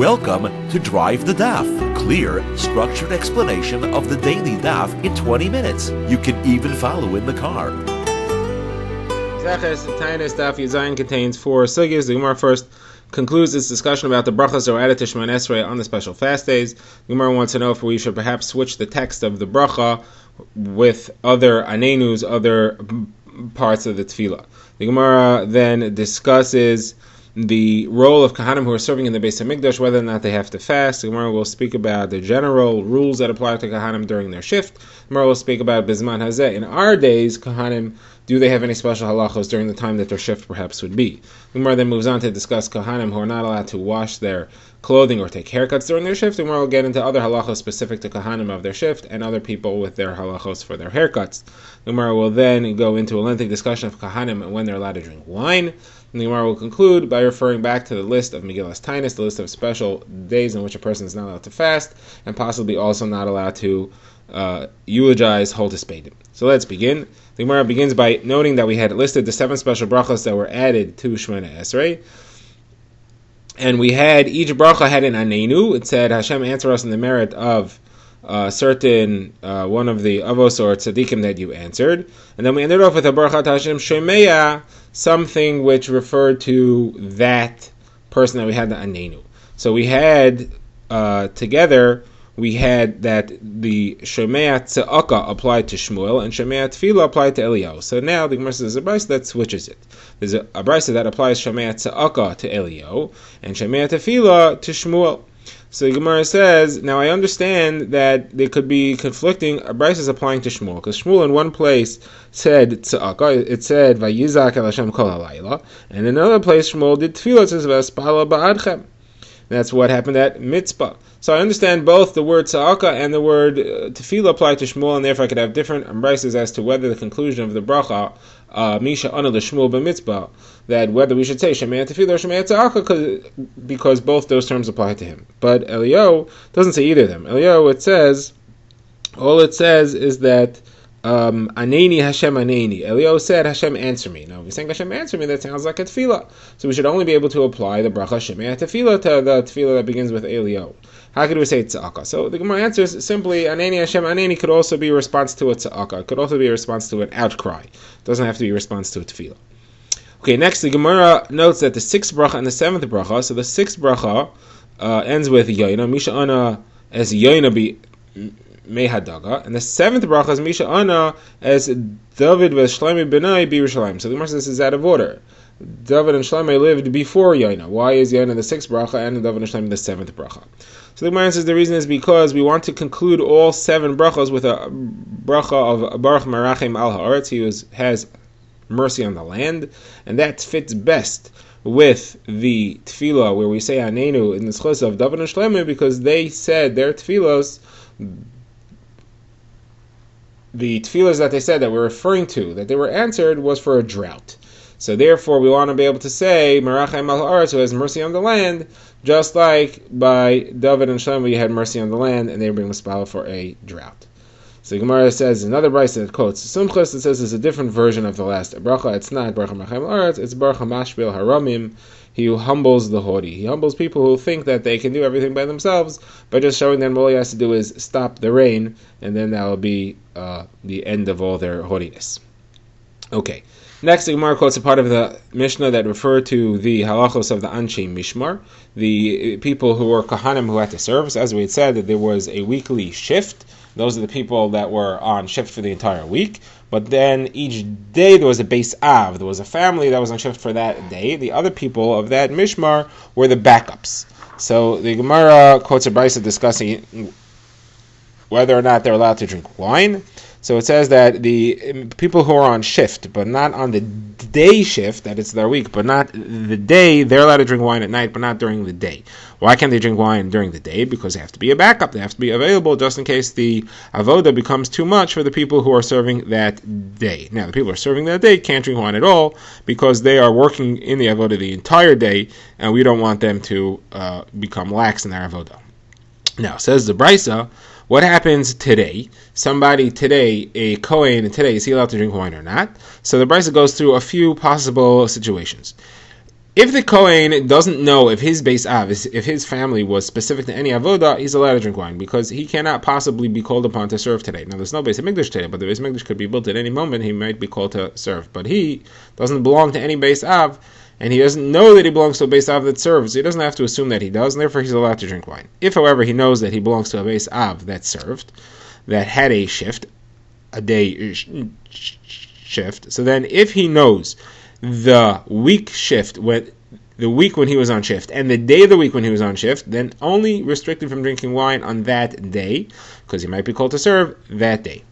Welcome to Drive the Daf, clear, structured explanation of the daily Daf in 20 minutes. You can even follow in the car. Taanis Daf Yazayin contains 4 sugyas. The Gemara first concludes its discussion about the brachas that were added to Shemon Esrei on the special fast days. The Gemara wants to know if we should perhaps switch the text of the bracha with other anenus, other parts of the tefillah. The Gemara then discusses the role of Kohanim who are serving in the Beis HaMikdash, whether or not they have to fast. The Gemara will speak about the general rules that apply to Kohanim during their shift. The Gemara will speak about Bizman Hazeh. In our days, Kohanim, do they have any special halachos during the time that their shift perhaps would be? The Gemara then moves on to discuss Kohanim who are not allowed to wash their clothing or take haircuts during their shift. The Gemara will get into other halachos specific to Kohanim of their shift and other people with their halachos for their haircuts. The Gemara will then go into a lengthy discussion of Kohanim and when they're allowed to drink wine. And the Gemara will conclude by referring back to the list of Megillas Taanis, the list of special days in which a person is not allowed to fast, and possibly also not allowed to eulogize Hol Tispedim. So let's begin. The Gemara begins by noting that we had listed the 7 special brachas that were added to Shemona Esrei, and we had each bracha had an anenu. It said, Hashem, answer us in the merit of certain one of the avos or tzaddikim that you answered. And then we ended off with a bracha Hashem Shemeya, something which referred to that person that we had the anenu. So we had together, we had that the Shemeya Tza'aka applied to Shmuel and Shemeya Tefillah applied to Eliyahu. So now the Gemara says there's a brayso that switches it. There's a brayso that applies Shemeya Tza'aka to Eliyahu and Shemeya Tefillah to Shmuel. So the Gemara says, now I understand that there could be conflicting braysos applying to Shmuel, because Shmuel in one place said Tza'aka, it said Vayizak el Hashem kol halayla, and in another place Shmuel did Tefillah, it says V'aspala ba'adchem. That's what happened at Mitzpah. So I understand both the word Tza'aka and the word Tefillah apply to Shmuel, and therefore I could have different braysos as to whether the conclusion of the bracha Misha Ana L'Shmuel b'Mitzpah, that whether we should say Shemeya Tefillah or Shemeya Tza'aka, because both those terms apply to him. But Eliyahu doesn't say either of them. Eliyahu, all it says is that Aneni Hashem Aneni. Eliyahu said, Hashem answer me. Now, if you're saying Hashem answer me, that sounds like a tefillah. So we should only be able to apply the bracha Shemeya Tefillah to the tefillah that begins with Eliyahu. How could we say tza'aka? So the Gemara answers simply, Aneni Hashem Aneni could also be a response to a tza'aka. It could also be a response to an outcry. It doesn't have to be a response to a tefillah. Okay, next the Gemara notes that the 6th bracha and the 7th bracha, so the 6th bracha ends with Yoina, Misha Ana as Yoina be Mehadaga, and the 7th bracha is Misha Ana as David v'Shlomi Benai be Yerushalayim. So the Gemara says this is out of order. David and Shlomi lived before Yoina. Why is Yoina the 6th bracha and David and Shlomi the 7th bracha? So the Gemara says the reason is because we want to conclude all 7 brachas with a bracha of Baruch Merachem Al Haaretz. He has mercy on the land, and that fits best with the tefillah where we say Anenu in the schos of David and Shlomi, because they said their tefillos, the tefillos that they said that we're referring to, that they were answered, was for a drought. So therefore we want to be able to say Merachem Al Haaretz, who has mercy on the land, just like by David and Shlomi you had mercy on the land and they bring Mispala for a drought. So the Gemara says another brayso that quotes Sumchus, it says it's a different version of the last bracha. It's not Baruch Merachem Al Haaretz, it's Baruch Hamashbil Haramim, he who humbles the haughty. He humbles people who think that they can do everything by themselves by just showing them all he has to do is stop the rain, and then that will be the end of all their haughtiness. Okay. Next, the Gemara quotes a part of the Mishnah that referred to the halachos of the Anshe Mishmar, the people who were Kohanim who had to serve. So as we had said, that there was a weekly shift. Those are the people that were on shift for the entire week. But then each day there was a Beis Av. There was a family that was on shift for that day. The other people of that Mishmar were the backups. So the Gemara quotes a brayso discussing whether or not they're allowed to drink wine. So it says that the people who are on shift, but not on the day shift, that it's their week, but not the day, they're allowed to drink wine at night, but not during the day. Why can't they drink wine during the day? Because they have to be a backup. They have to be available just in case the avoda becomes too much for the people who are serving that day. Now, the people who are serving that day can't drink wine at all because they are working in the avoda the entire day, and we don't want them to become lax in their avoda. Now, says the brayso, what happens today? Somebody today, a Kohen today, is he allowed to drink wine or not? So the brayso goes through a few possible situations. If the Kohen doesn't know if his Beis Av, if his family was specific to any avoda, he's allowed to drink wine because he cannot possibly be called upon to serve today. Now, there's no Beis Hamikdash today, but the Beis Hamikdash could be built at any moment. He might be called to serve, but he doesn't belong to any Beis Av, and he doesn't know that he belongs to a Beis Av that serves. So he doesn't have to assume that he does, and therefore he's allowed to drink wine. If, however, he knows that he belongs to a Beis Av that served, that had a shift, a day shift, so then if he knows the week shift, the week when he was on shift and the day of the week when he was on shift, then only restricted from drinking wine on that day, because he might be called to serve that day.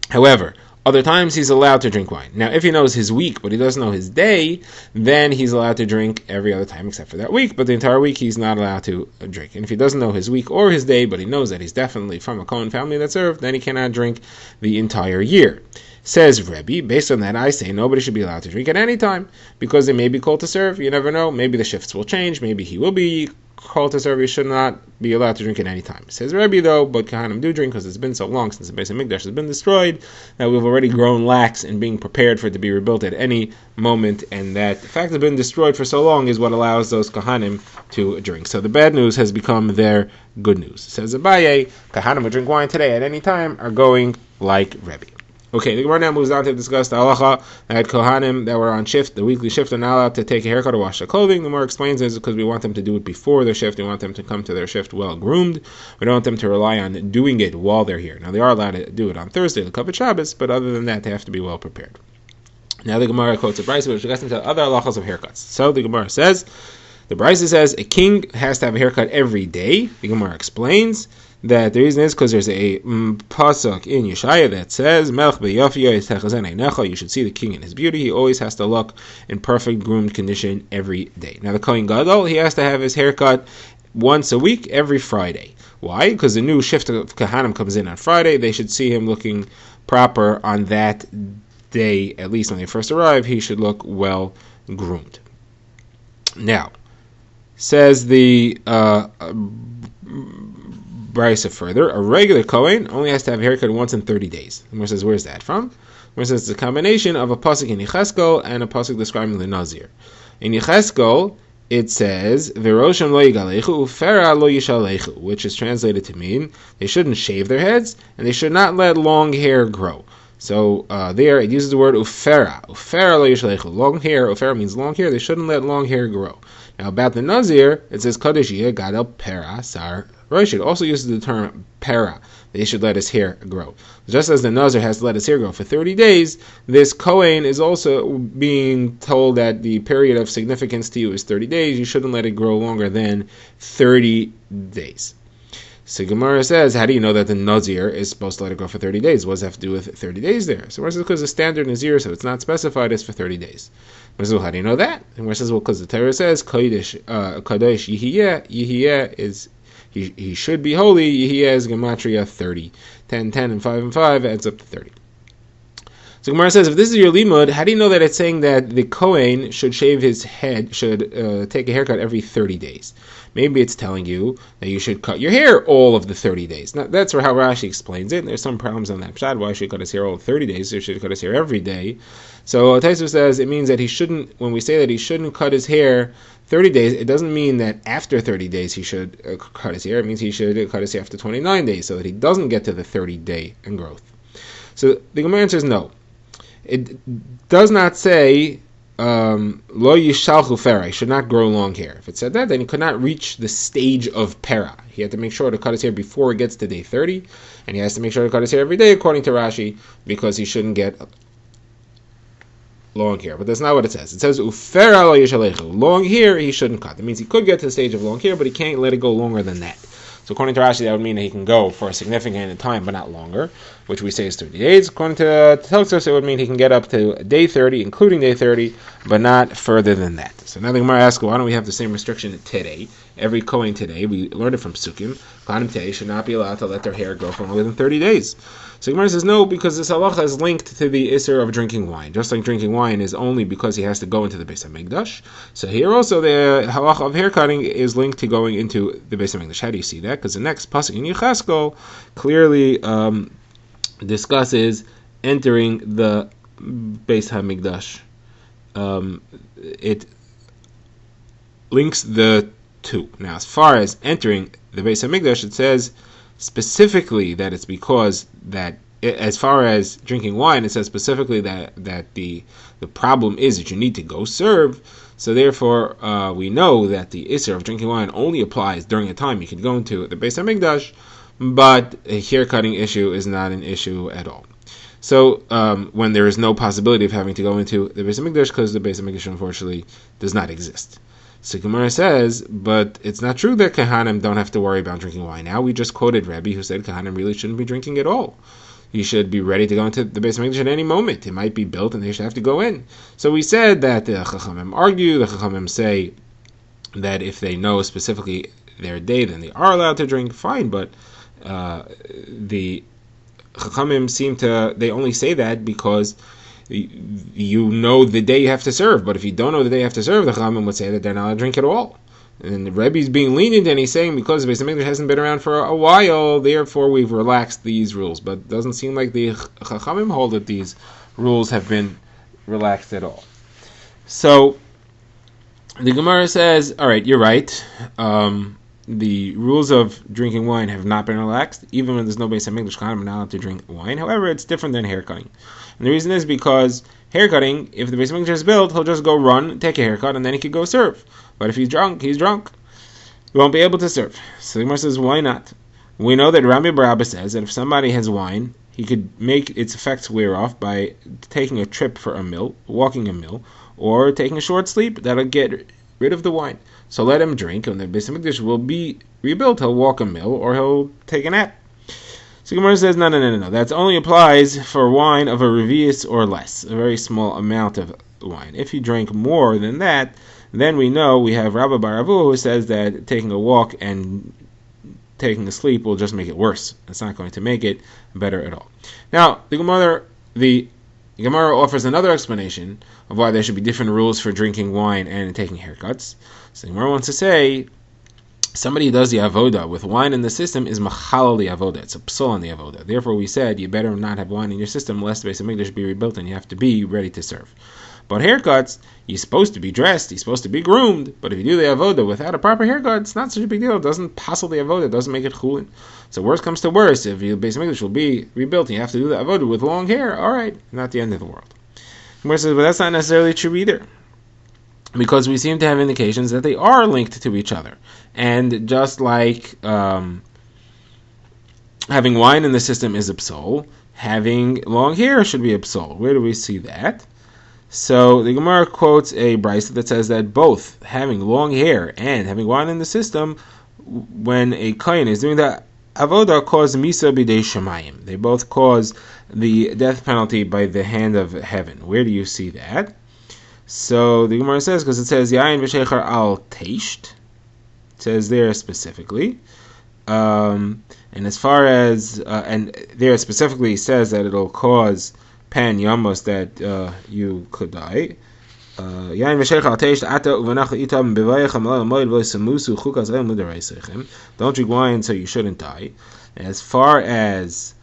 However, other times he's allowed to drink wine. Now, if he knows his week, but he doesn't know his day, then he's allowed to drink every other time except for that week, but the entire week he's not allowed to drink. And if he doesn't know his week or his day, but he knows that he's definitely from a Kohen family that served, then he cannot drink the entire year. Says Rebbe, based on that, I say nobody should be allowed to drink at any time, because they may be called to serve. You never know. Maybe the shifts will change. Maybe he will be called to serve. He should not be allowed to drink at any time. Says Rebbe, though, but Kohanim do drink because it's been so long since the Beis Hamikdash has been destroyed that we've already grown lax in being prepared for it to be rebuilt at any moment, and that the fact it's been destroyed for so long is what allows those Kohanim to drink. So the bad news has become their good news. Says Abaye, Kohanim who drink wine today at any time are going like Rebbe. Okay, the Gemara now moves on to discuss the halacha that Kohanim that were on shift, the weekly shift, are not allowed to take a haircut or wash their clothing. The Gemara explains this because we want them to do it before their shift. We want them to come to their shift well groomed. We don't want them to rely on doing it while they're here. Now, they are allowed to do it on Thursday, the Kavod Shabbos, but other than that, they have to be well prepared. Now, the Gemara quotes a brisa which gets into other halachas of haircuts. So, the Gemara says, the brisa says a king has to have a haircut every day. The Gemara explains that the reason is because there's a pasuk in Yeshaya that says, Melech be'yafiyah yitechazen einecha, you should see the king in his beauty. He always has to look in perfect groomed condition every day. Now the Kohen Gadol, he has to have his haircut once a week, every Friday. Why? Because the new shift of Kohanim comes in on Friday. They should see him looking proper on that day, at least when they first arrive. He should look well groomed. Now, says the brisa further, a regular Kohen only has to have a haircut once in 30 days. The Gemara says, where's that from? The Gemara says it's a combination of a pasuk in Yecheskel and a pasuk describing the Nazir. In Yecheskel, it says, V'rosham lo yigalechu, ufera lo yishalechu, which is translated to mean they shouldn't shave their heads and they should not let long hair grow. So there it uses the word ufera lo yishalechu, long hair. Ufera means long hair. They shouldn't let long hair grow. Now about the Nazir, it says Kadesh yeh gadol pera sar rosh. It also uses the term pera. They should let his hair grow. Just as the Nazir has to let his hair grow for 30 days, this Kohen is also being told that the period of significance to you is 30 days. You shouldn't let it grow longer than 30 days. So Gemara says, how do you know that the Nazir is supposed to let it go for 30 days? What does that have to do with 30 days there? So Gemara says, because the standard Nazir, so it's not specified as for 30 days. Gemara says, well, how do you know that? And Gemara says, well, because the Torah says, Kadesh Yihiyeh is, he should be holy. Yihiyeh is Gematria 30. 10, 10, and 5, and 5 adds up to 30. So Gemara says, if this is your limud, how do you know that it's saying that the Kohen should shave his head, should take a haircut every 30 days? Maybe it's telling you that you should cut your hair all of the 30 days. Now, that's how Rashi explains it. There's some problems on that pshad. Why should he cut his hair all 30 days? He should cut his hair every day. So Taisus says it means that he shouldn't, when we say that he shouldn't cut his hair 30 days, it doesn't mean that after 30 days he should cut his hair. It means he should cut his hair after 29 days so that he doesn't get to the 30-day growth. So the Gemara answers no. It does not say lo yishalchu fera, he should not grow long hair. If it said that, then he could not reach the stage of pera. He had to make sure to cut his hair before it gets to day 30, and he has to make sure to cut his hair every day according to Rashi, because he shouldn't get long hair. But that's not what it says. It says ufera lo yishalechu, long hair he shouldn't cut. That means he could get to the stage of long hair, but he can't let it go longer than that. So according to Rashi, that would mean that he can go for a significant time, but not longer, which we say is 30 days. According to Taanis, it would mean he can get up to day 30, including day 30, but not further than that. So now the Gemara asks, why don't we have the same restriction today? Every Kohen today, we learned it from Sukkim, Kohanim today should not be allowed to let their hair grow for longer than 30 days. So Gemara says no, because this halacha is linked to the Isser of drinking wine. Just like drinking wine is only because he has to go into the Beis HaMikdash. So here also the halacha of haircutting is linked to going into the Beis HaMikdash. How do you see that? Because the next pasuk in Yecheskel clearly discusses entering the Beis HaMikdash. It links the two. Now, as far as entering the Beis Hamikdash, it says specifically that it's because that, as far as drinking wine, it says specifically that the problem is that you need to go serve. So therefore, we know that the Isser of drinking wine only applies during a time you can go into the Beis Hamikdash, but a haircutting issue is not an issue at all. So when there is no possibility of having to go into the Beis Hamikdash, because the Beis Hamikdash unfortunately does not exist. So Gemara says, but it's not true that Kahanim don't have to worry about drinking wine. Now we just quoted Rebbe who said Kahanim really shouldn't be drinking at all. You should be ready to go into the Beis Hamikdash at any moment. It might be built and they should have to go in. So we said that the Chachamim argue, the Chachamim say that if they know specifically their day, then they are allowed to drink, fine, but the Chachamim they only say that because you know the day you have to serve. But if you don't know the day you have to serve, the Chachamim would say that they're not allowed to drink at all. And the Rebbe's being lenient, and he's saying because the Beis Hamikdash hasn't been around for a while, therefore we've relaxed these rules. But it doesn't seem like the Chachamim hold that these rules have been relaxed at all. So the Gemara says, all right, you're right. The rules of drinking wine have not been relaxed, even when there's no Beis Hamikdash. Kahanim are not allowed to drink wine. However, it's different than haircutting. And the reason is because haircutting, if the Beis Hamikdash is built, he'll just go run, take a haircut, and then he could go serve. But if he's drunk, he's drunk. He won't be able to serve. So the Gemara says, why not? We know that Rami Bar Abba says that if somebody has wine, he could make its effects wear off by taking a trip for a mill, walking a mill, or taking a short sleep. That'll get rid of the wine. So let him drink, and the Beis Hamikdash will be rebuilt. He'll walk a mill, or he'll take a nap. So Gemara says, no. That only applies for wine of a revius or less, a very small amount of wine. If you drink more than that, then we know we have Rabbi Bar Avu who says that taking a walk and taking a sleep will just make it worse. It's not going to make it better at all. Now, the Gemara offers another explanation of why there should be different rules for drinking wine and taking haircuts. So the Gemara wants to say, somebody who does the avoda with wine in the system is machal the avoda. It's a psul on the avoda. Therefore, we said you better not have wine in your system lest the Beis Hamikdash be rebuilt and you have to be ready to serve. But haircuts, you're supposed to be dressed, you're supposed to be groomed, but if you do the avoda without a proper haircut, it's not such a big deal. It doesn't passel the avoda, it doesn't make it chulin. So worst comes to worst, if your Beis Hamikdash will be rebuilt and you have to do the avoda with long hair, alright, not the end of the world. Gemara says, but that's not necessarily true either, because we seem to have indications that they are linked to each other. And just like having wine in the system is a psul, having long hair should be a psul. Where do we see that? So the Gemara quotes a brisa that says that both having long hair and having wine in the system, when a kohen is doing the avoda, cause misa b'dei shemayim. They both cause the death penalty by the hand of heaven. Where do you see that? So the Gemara says, because it says yayin v'sheichar al teisht, it says there specifically, and as far as and there specifically says that it'll cause pan yamos, that you could die. Yain v'sheichar al teisht ata uvanach itam b'vayichem al moed v'semusu chukas ayim l'daraisechem. Don't drink wine so you shouldn't die. As far as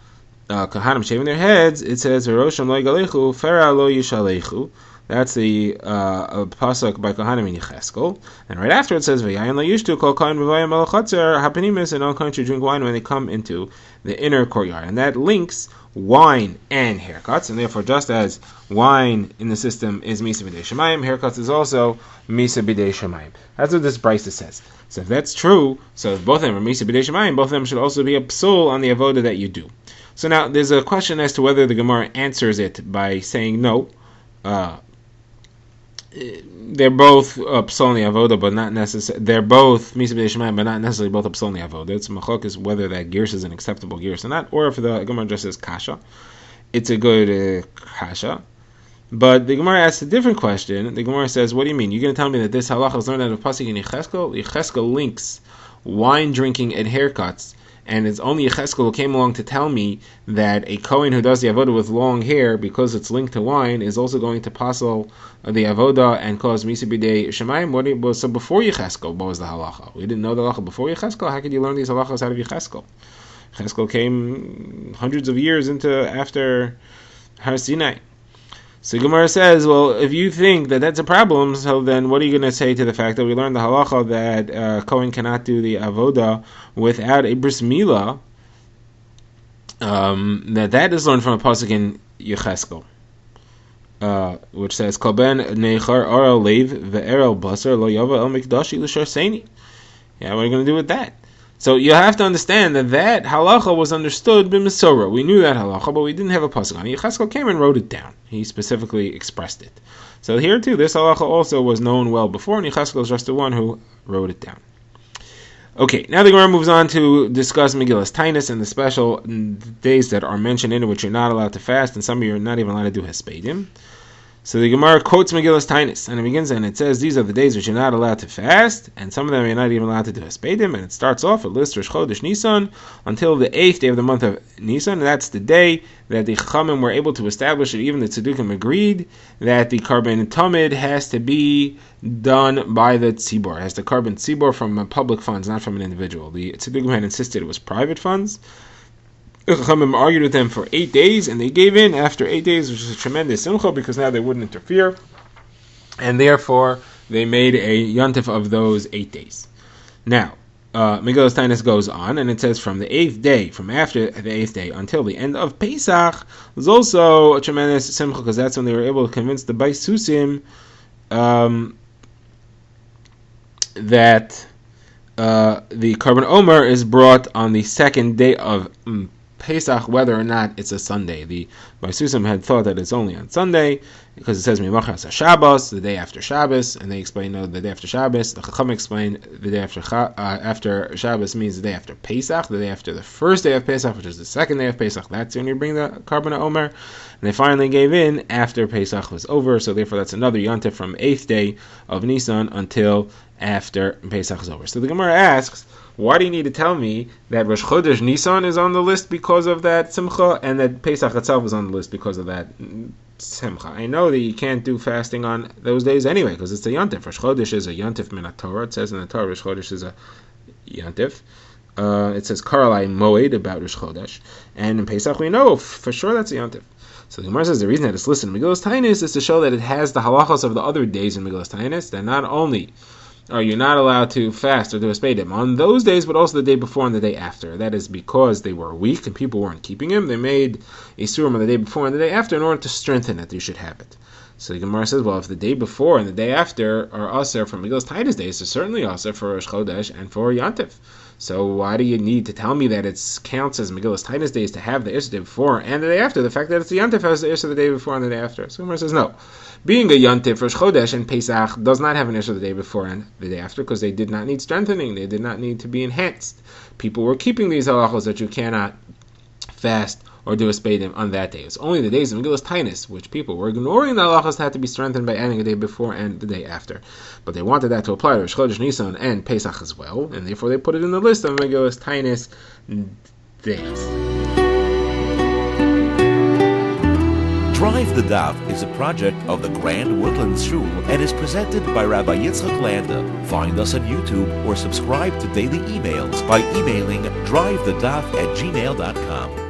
Kahanim shaving their heads, it says v'rosham lo yigalechu fera lo yishalechu. That's the pasuk by Kohanim in Yecheskel. And right after it says, V'yayin la'yishtu kol kohen b'vayim al chatzer hapanimis, and all country drink wine when they come into the inner courtyard. And that links wine and haircuts, and therefore just as wine in the system is misa b'dei shemayim, haircuts is also misa b'dei shemayim. That's what this brisa says. So if that's true, so if both of them are misa b'dei shemayim, both of them should also be a psul on the avoda that you do. So now there's a question as to whether the Gemara answers it by saying no. They're both psul on the avoda, but not necessarily. They're both misa b'dei shemayim, but not necessarily both psul on the avoda. It's machok is whether that gerus is an acceptable gerus or not, or if the Gemara just says kasha, it's a good kasha. But the Gemara asks a different question. The Gemara says, "What do you mean? You're going to tell me that this halacha is learned out of pasuk in Yecheskel? Yecheskel links wine drinking and haircuts." And it's only Yecheskel who came along to tell me that a Kohen who does the avoda with long hair, because it's linked to wine, is also going to passel the avoda and cause misa b'dei shemayim. So before Yecheskel, what was the halacha? We didn't know the halacha before Yecheskel. How could you learn these halachas out of Yecheskel? Yecheskel came hundreds of years after Har Sinai. So Gemara says, well, if you think that that's a problem, so then what are you going to say to the fact that we learned the halacha that Kohen cannot do the avoda without a bris milah? That is learned from a pasuk in Yecheskel, which says, "Kol ben neichar aral leiv ve'eral basar lo yava el mikdashi l'shar seini." Yeah, what are you going to do with that? So you have to understand that halacha was understood b'Mesorah. We knew that halacha, but we didn't have a pasuk on it. Yecheskel came and wrote it down. He specifically expressed it. So here too, this halacha also was known well before, and Yecheskel is just the one who wrote it down. Okay, now the Gemara moves on to discuss Megillas Taanis and the special days that are mentioned in it, which you're not allowed to fast, and some of you are not even allowed to do hespedim. So the Gemara quotes Megillas Taanis, and it begins and it says, these are the days which you're not allowed to fast, and some of them you're not even allowed to do hespedim, and it starts off, it lists Rosh Chodesh Nisan, until the 8th day of the month of Nisan, and that's the day that the Chachamim were able to establish, and even the Tzedukim agreed, that the Karban Tamid has to be done by the Tzibor. It has to Karban Tzibor from public funds, not from an individual. The Tzedukim had insisted it was private funds. The Chachamim argued with them for 8 days, and they gave in after 8 days, which is a tremendous simcha, because now they wouldn't interfere, and therefore they made a yontif of those 8 days. Now, Megillas Taanis goes on, and it says from the 8th day, from after the 8th day until the end of Pesach, was also a tremendous simcha, because that's when they were able to convince the Bais Susim that the Karban Omer is brought on the 2nd day of Pesach, whether or not it's a Sunday. The Baisusim had thought that it's only on Sunday, because it says Mimachas Shabbos, the day after Shabbos, and they explain the day after Shabbos. The Chacham explained the day after Shabbos means the day after Pesach, the day after the first day of Pesach, which is the 2nd day of Pesach. That's when you bring the Karban Omer. And they finally gave in after Pesach was over, so therefore that's another yontif from 8th day of Nisan until after Pesach is over. So the Gemara asks, why do you need to tell me that Rosh Chodesh Nisan is on the list because of that simcha, and that Pesach itself is on the list because of that simcha? I know that you can't do fasting on those days anyway, because it's a yontif. Rosh Chodesh is a yontif min Torah. It says in the Torah Rosh Chodesh is a yontif. It says Karalai Moed about Rosh Chodesh, and in Pesach we know for sure that's a yontif. So the Gemara says the reason that it's listed in Megillas Taanis is to show that it has the halachos of the other days in Megillas Taanis, that not only are you not allowed to fast or do a hespedim on those days, but also the day before and the day after. That is because they were weak and people weren't keeping him. They made a surim on the day before and the day after in order to strengthen it. You should have it. So the Gemara says, well, if the day before and the day after are aser for Megillas Taanis days, they're certainly aser for Rosh Chodesh and for Yantif. So why do you need to tell me that it counts as Megillas Taanis days to have the Isser the day before and the day after? The fact that it's the Yantif has the Isser the day before and the day after. So Gemara says, no. Being a Yantif, Rosh Chodesh and Pesach does not have an Isser the day before and the day after, because they did not need strengthening. They did not need to be enhanced. People were keeping these halachos that you cannot fast or do a hespedim on that day. It's only the days of Megillas Taanis, which people were ignoring the halachos, had to be strengthened by adding a day before and the day after. But they wanted that to apply to Rosh Chodesh Nisan and Pesach as well, and therefore they put it in the list of Megillas Taanis days. Drive the Daf is a project of the Grand Woodlands Shul and is presented by Rabbi Yitzchak Landa. Find us on YouTube or subscribe to daily emails by emailing drivethedaf@gmail.com.